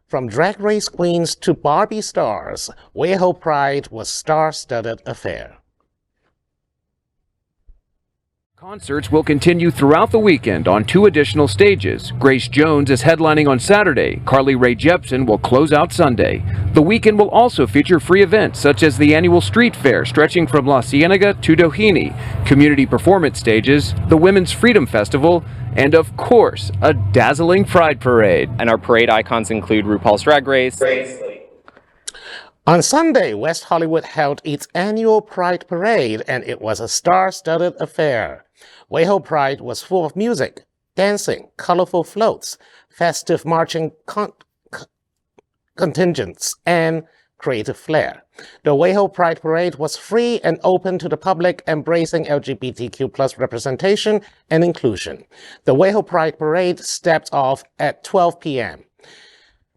From Drag Race queens to Barbie stars, WeHo Pride was star-studded affair. Concerts will continue throughout the weekend on 2 additional stages. Grace Jones is headlining on Saturday. Carly Rae Jepsen will close out Sunday. The weekend will also feature free events such as the annual street fair stretching from La Cienega to Doheny, community performance stages, the Women's Freedom Festival, and of course, a dazzling Pride Parade. And our parade icons include RuPaul's Drag Race. On Sunday, West Hollywood held its annual Pride Parade, and it was a star-studded affair. WeHo Pride was full of music, dancing, colorful floats, festive marching contingents, and creative flair. The WeHo Pride Parade was free and open to the public, embracing LGBTQ+ representation and inclusion. The WeHo Pride Parade stepped off at 12 p.m.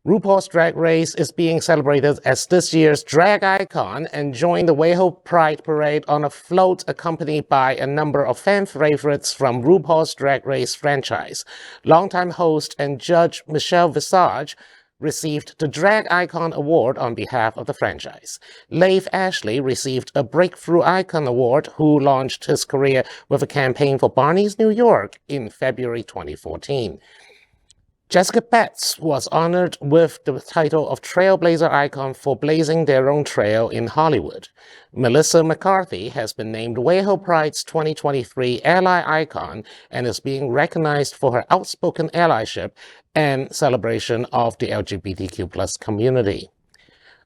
RuPaul's Drag Race is being celebrated as this year's drag icon and joined the WeHo Pride Parade on a float accompanied by a number of fan favorites from RuPaul's Drag Race franchise. Longtime host and judge Michelle Visage received the Drag Icon Award on behalf of the franchise. Laith Ashley received a Breakthrough Icon Award, who launched his career with a campaign for Barneys New York in February 2014. Jessica Betts was honored with the title of Trailblazer Icon for blazing their own trail in Hollywood. Melissa McCarthy has been named WeHo Pride's 2023 Ally Icon and is being recognized for her outspoken allyship and celebration of the LGBTQ+ community.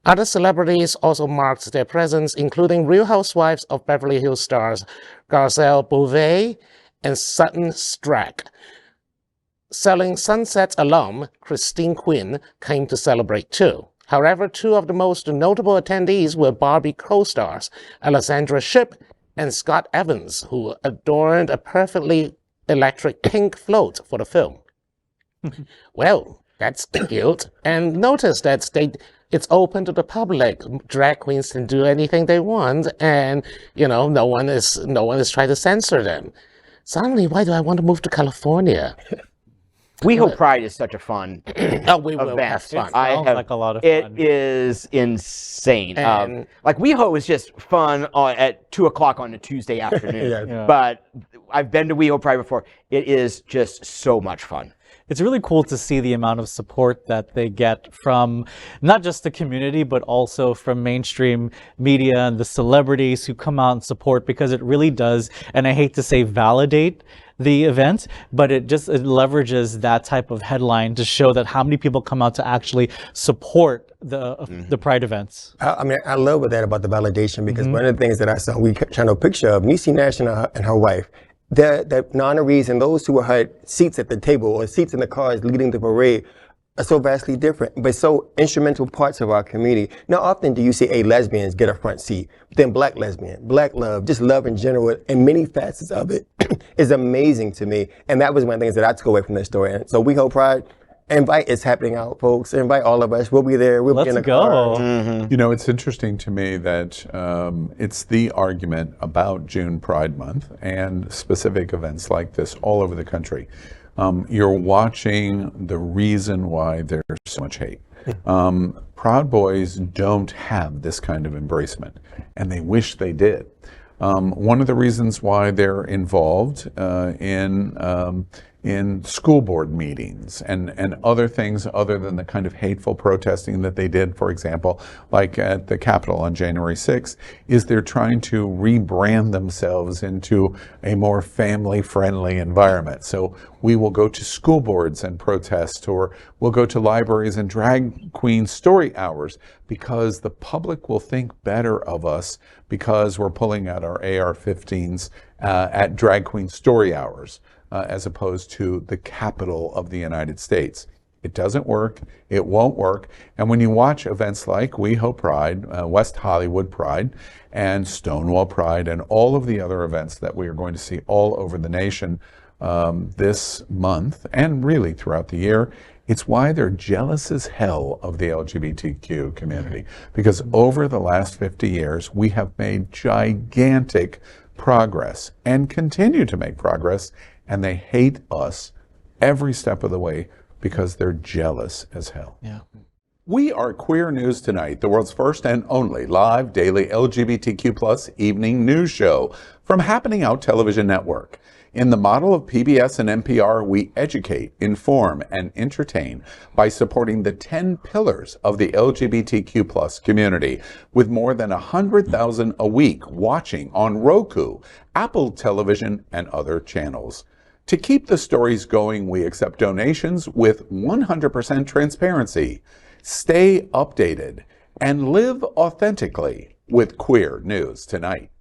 Other celebrities also marked their presence, including Real Housewives of Beverly Hills stars Garcelle Beauvais and Sutton Stracke. Selling Sunset's alum, Christine Quinn, came to celebrate too. However, 2 of the most notable attendees were Barbie co-stars Alexandra Shipp and Scott Evans, who adorned a perfectly electric pink float for the film. Well, that's cute. And notice that it's open to the public. Drag queens can do anything they want, and no one is trying to censor them. Suddenly, why do I want to move to California? WeHo Pride is such a fun we will event. have fun. It sounds like a lot of fun. It is insane. And like WeHo is just fun at 2 o'clock on a Tuesday afternoon. Yeah. But I've been to WeHo Pride before. It is just so much fun. It's really cool to see the amount of support that they get from not just the community, but also from mainstream media and the celebrities who come out and support, because it really does, and I hate to say validate the event, but it leverages that type of headline to show that how many people come out to actually support the Pride events. I love that about the validation, because one of the things that I saw, we trying to picture of Niecy Nash and her wife, the honorees and those who had seats at the table or seats in the cars leading the parade are so vastly different, but so instrumental parts of our community. Now, often do you see lesbians get a front seat, then Black lesbian, Black love, just love in general, and many facets of it is amazing to me. And that was one of the things that I took away from this story. And so WeHo Pride, invite, it's happening out, folks. Invite all of us. We'll be there. We'll be in the car. You know, it's interesting to me that it's the argument about June Pride Month and specific events like this all over the country. You're watching the reason why there's so much hate. Proud Boys don't have this kind of embracement, and they wish they did. One of the reasons why they're involved in school board meetings and other things other than the kind of hateful protesting that they did, for example, like at the Capitol on January 6th, is they're trying to rebrand themselves into a more family-friendly environment. So we will go to school boards and protest, or we'll go to libraries and drag queen story hours, because the public will think better of us because we're pulling out our AR-15s at drag queen story hours. As opposed to the capital of the United States. It doesn't work. It won't work. And when you watch events like WeHo Pride, West Hollywood Pride, and Stonewall Pride, and all of the other events that we are going to see all over the nation this month, and really throughout the year, it's why they're jealous as hell of the LGBTQ community. Because over the last 50 years, we have made gigantic progress and continue to make progress, and they hate us every step of the way because they're jealous as hell. Yeah. We are Queer News Tonight, the world's first and only live daily LGBTQ+ evening news show from Happening Out Television Network. In the model of PBS and NPR, we educate, inform, and entertain by supporting the 10 pillars of the LGBTQ+ community, with more than 100,000 a week watching on Roku, Apple Television, and other channels. To keep the stories going, we accept donations with 100% transparency. Stay updated and live authentically with Queer News Tonight.